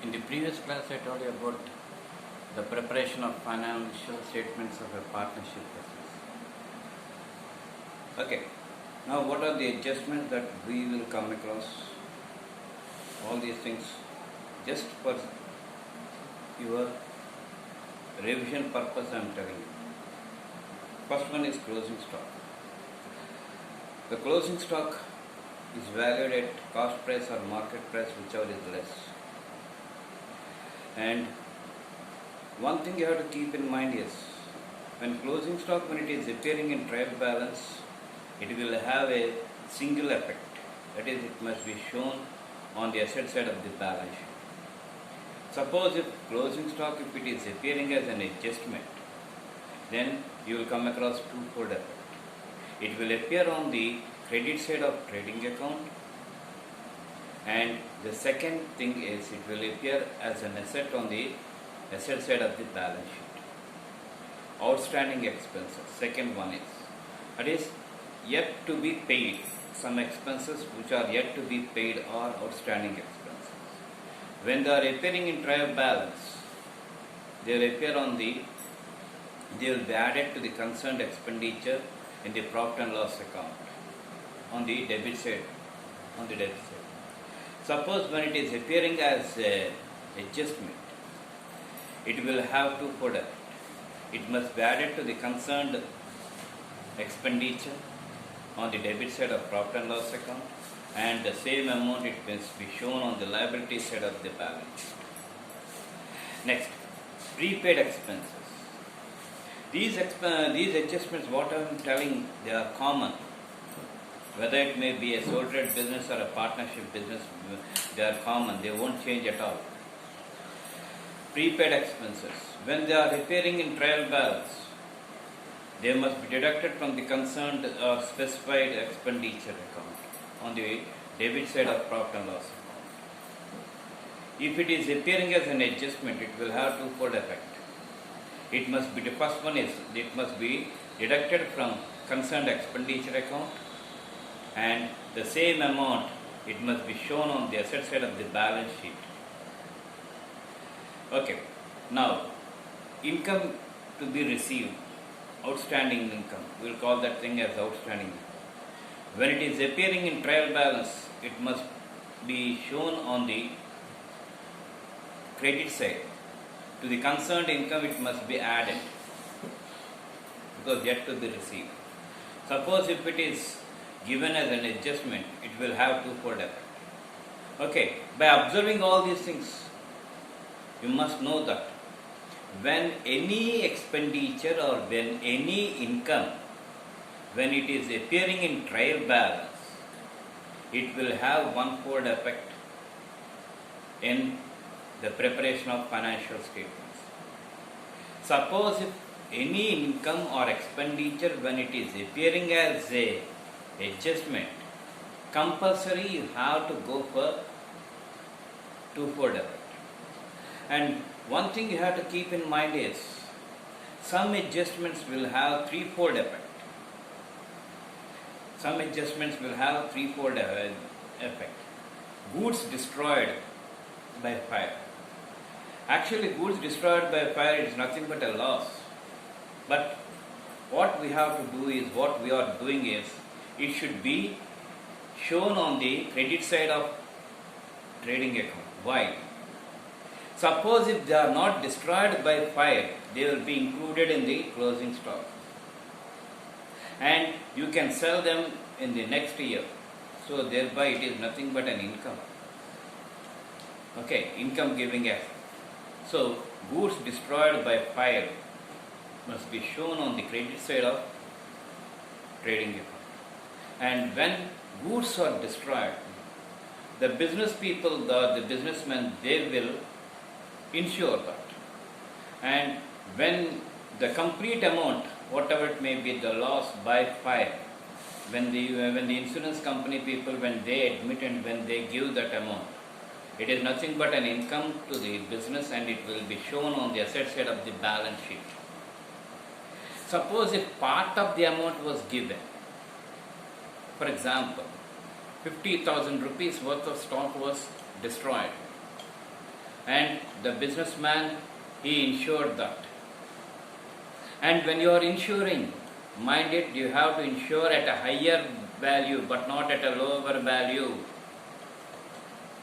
In the previous class, I told you about the preparation of financial statements of a partnership business. Okay, now what are the adjustments that we will come across? All these things just for your revision purpose I am telling you. First one is closing stock. The closing stock is valued at cost price or market price, whichever is less. And one thing you have to keep in mind is, when closing stock, when it is appearing in trial balance, it will have a single effect. That is, it must be shown on the asset side of the balance sheet. Suppose if closing stock, if it is appearing as an adjustment, then you will come across twofold effect. It will appear on the credit side of trading account, and the second thing is it will appear as an asset on the asset side of the balance sheet. Outstanding expenses, second one is yet to be paid. Some expenses which are yet to be paid are outstanding expenses. When they are appearing in trial balance, they will appear they will be added to the concerned expenditure in the profit and loss account on the debit side. Suppose when it is appearing as adjustment, it will have twofold effect. It must be added to the concerned expenditure on the debit side of profit and loss account, and the same amount it must be shown on the liability side of the balance sheet. Next, prepaid expenses. These adjustments, what I am telling, they are common. Whether it may be a sole trade business or a partnership business, they are common. They won't change at all. Prepaid expenses, when they are appearing in trial balance, they must be deducted from the concerned or specified expenditure account on the debit side of profit and loss account. If it is appearing as an adjustment, it will have twofold effect. It must be, the first one is, it must be deducted from concerned expenditure account, and the same amount it must be shown on the asset side of the balance sheet. Okay, now income to be received, outstanding income, we will call that thing as outstanding income. When it is appearing in trial balance, it must be shown on the credit side. To the concerned income, it must be added because yet to be received. Suppose if it is given as an adjustment, it will have twofold effect. Okay, by observing all these things, you must know that when any expenditure or when any income, when it is appearing in trial balance, it will have one-fold effect in the preparation of financial statements. Suppose if any income or expenditure, when it is appearing as a adjustment, compulsory you have to go for twofold effect. And one thing you have to keep in mind is, some adjustments will have threefold effect. Some adjustments will have threefold effect. Goods destroyed by fire. Actually, goods destroyed by fire is nothing but a loss. But what we have to do is, what we are doing is, it should be shown on the credit side of trading account. Why? Suppose if they are not destroyed by fire, they will be included in the closing stock. And you can sell them in the next year. So thereby it is nothing but an income. Okay, income giving asset. So goods destroyed by fire must be shown on the credit side of trading account. And when goods are destroyed, the business people, the businessmen, they will insure that. And when the complete amount, whatever it may be, the loss by fire, when the insurance company people, when they admit and when they give that amount, it is nothing but an income to the business, and it will be shown on the asset side of the balance sheet. Suppose if part of the amount was given, for example, 50,000 rupees worth of stock was destroyed. and the businessman, he insured that. And when you are insuring, mind it, you have to insure at a higher value but not at a lower value.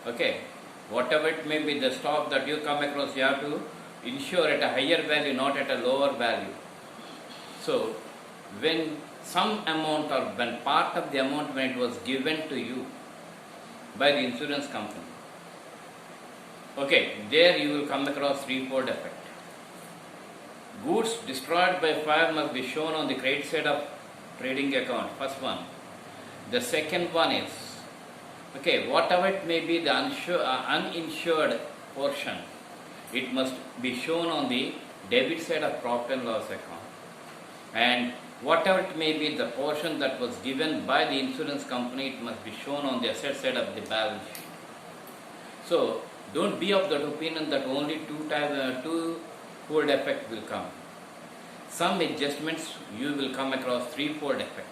Okay, whatever it may be, the stock that you come across, you have to insure at a higher value, not at a lower value. So, when some amount or when part of the amount when it was given to you by the insurance company, okay, there you will come across threefold effect. Goods destroyed by fire must be shown on the credit side of trading account, first one. The second one is, okay, whatever it may be the uninsured portion, it must be shown on the debit side of profit and loss account. And whatever it may be the portion that was given by the insurance company, it must be shown on the asset side of the balance sheet. So, don't be of that opinion that only two-fold effect will come. Some adjustments you will come across threefold effect.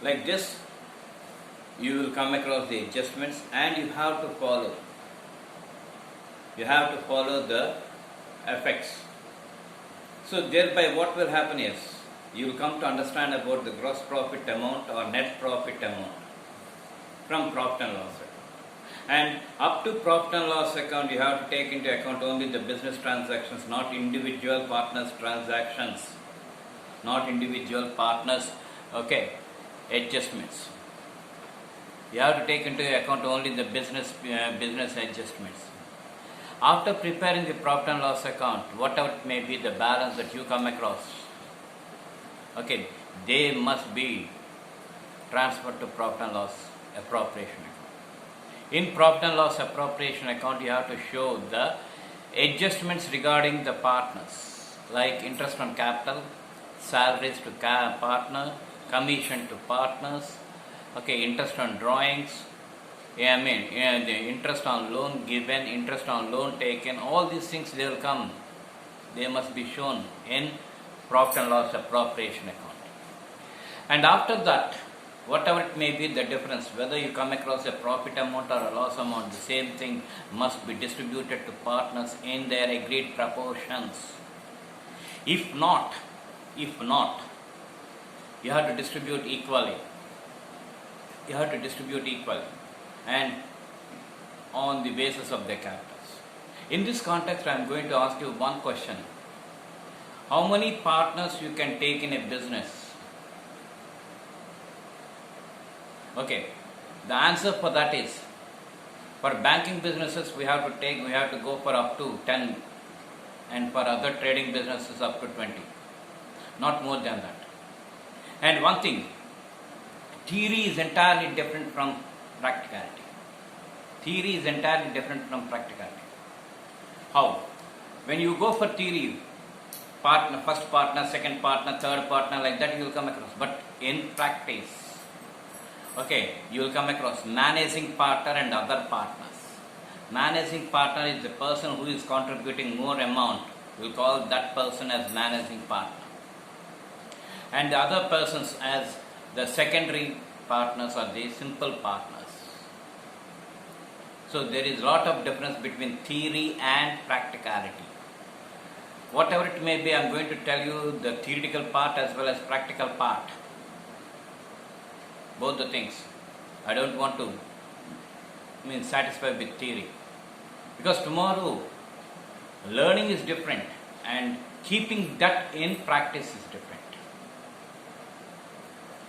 Like this, you will come across the adjustments and you have to follow. You have to follow the effects. So thereby what will happen is, you will come to understand about the gross profit amount or net profit amount from profit and loss account. And up to profit and loss account, you have to take into account only the business transactions, not individual partners transactions, not individual partners, okay, adjustments. You have to take into account only the business adjustments. After preparing the profit and loss account, whatever it may be the balance that you come across, okay, they must be transferred to profit and loss appropriation account. In profit and loss appropriation account, you have to show the adjustments regarding the partners, like interest on capital, salaries to partner, commission to partners, okay, interest on drawings, the interest on loan given, interest on loan taken, all these things they will come. They must be shown in profit and loss appropriation account. And after that, whatever it may be the difference, whether you come across a profit amount or a loss amount, the same thing must be distributed to partners in their agreed proportions. If not, you have to distribute equally. You have to distribute equally and on the basis of their capitals. In this context, I am going to ask you one question. How many partners you can take in a business? Okay, the answer for that is, for banking businesses we have to go for up to 10, and for other trading businesses up to 20, not more than that. And one thing, theory is entirely different from practicality. Theory is entirely different from practicality. How? When you go for theory, partner, first partner, second partner, third partner, like that you will come across. But in practice, okay, you will come across managing partner and other partners. Managing partner is the person who is contributing more amount. We will call that person as managing partner. And the other persons as the secondary partners or the simple partners. So there is a lot of difference between theory and practicality. Whatever it may be, I am going to tell you the theoretical part as well as practical part. Both the things. I don't want to satisfy with theory. Because tomorrow, learning is different and keeping that in practice is different.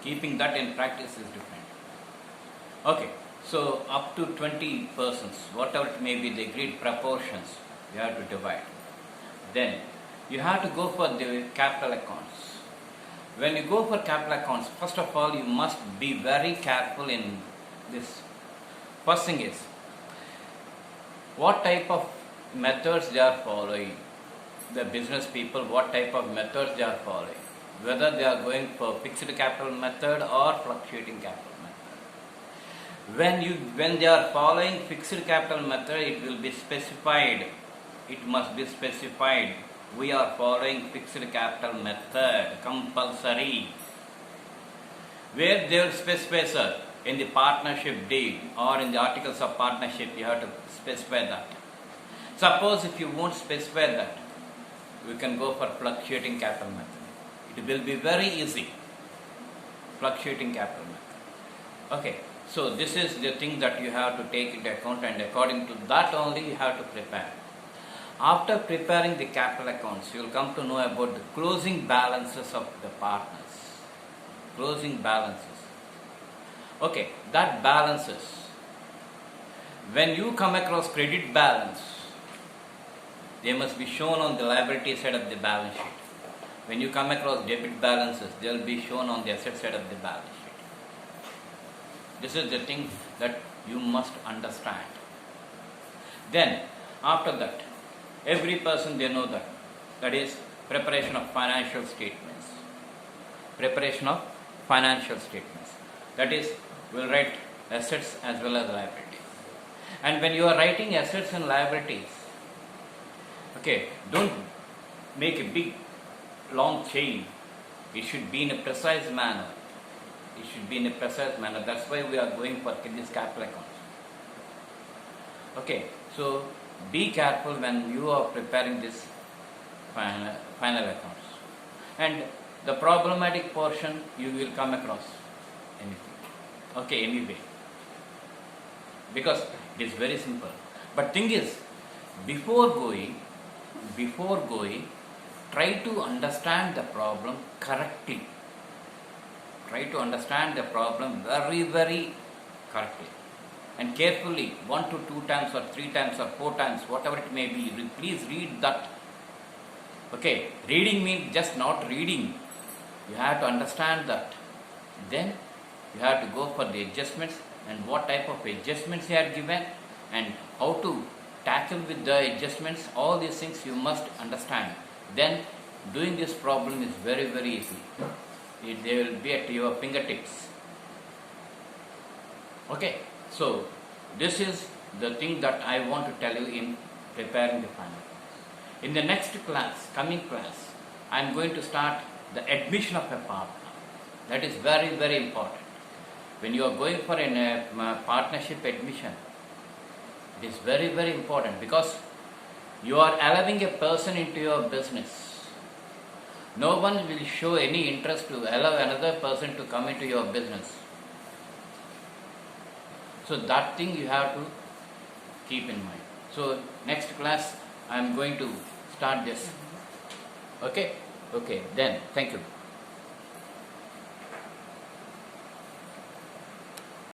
Keeping that in practice is different. Okay, so up to 20 persons, whatever it may be, the agreed proportions, you have to divide. Then, you have to go for the capital accounts. When you go for capital accounts, first of all, you must be very careful in this. First thing is, what type of methods they are following. The business people, what type of methods they are following. Whether they are going for fixed capital method or fluctuating capital method. When they are following fixed capital method, it will be specified. It must be specified. We are following fixed capital method, compulsory. Where they will specify, sir, in the partnership deed or in the articles of partnership, you have to specify that. Suppose if you won't specify that, we can go for fluctuating capital method. It will be very easy. Fluctuating capital method. Okay, so this is the thing that you have to take into account, and according to that only you have to prepare. After preparing the capital accounts, you will come to know about the closing balances of the partners. Closing balances. Okay, that balances. When you come across credit balance, they must be shown on the liability side of the balance sheet. When you come across debit balances, they will be shown on the asset side of the balance sheet. This is the thing that you must understand. Then, after that, every person they know that. That is preparation of financial statements. Preparation of financial statements. That is, we'll write assets as well as liabilities. And when you are writing assets and liabilities, okay, don't make a big long chain. It should be in a precise manner. It should be in a precise manner. That's why we are going for this capital accounts. Okay, so be careful when you are preparing this final accounts. And the problematic portion you will come across anything. Okay, anyway. Because it is very simple. But thing is, before going, try to understand the problem correctly. Try to understand the problem very, very correctly. And carefully, 1 to 2 times or 3 times or 4 times, whatever it may be, please read that. Okay, reading means just not reading. You have to understand that. Then you have to go for the adjustments and what type of adjustments you are given and how to tackle with the adjustments. All these things you must understand. Then doing this problem is very, very easy. They will be at your fingertips. Okay, so this is the thing that I want to tell you in preparing the final. In the next class, coming class, I am going to start the admission of a partner. That is very, very important. When you are going for a partnership admission, it is very, very important because you are allowing a person into your business. No one will show any interest to allow another person to come into your business. So that thing you have to keep in mind. So next class I am going to start this. Okay? Okay, then thank you.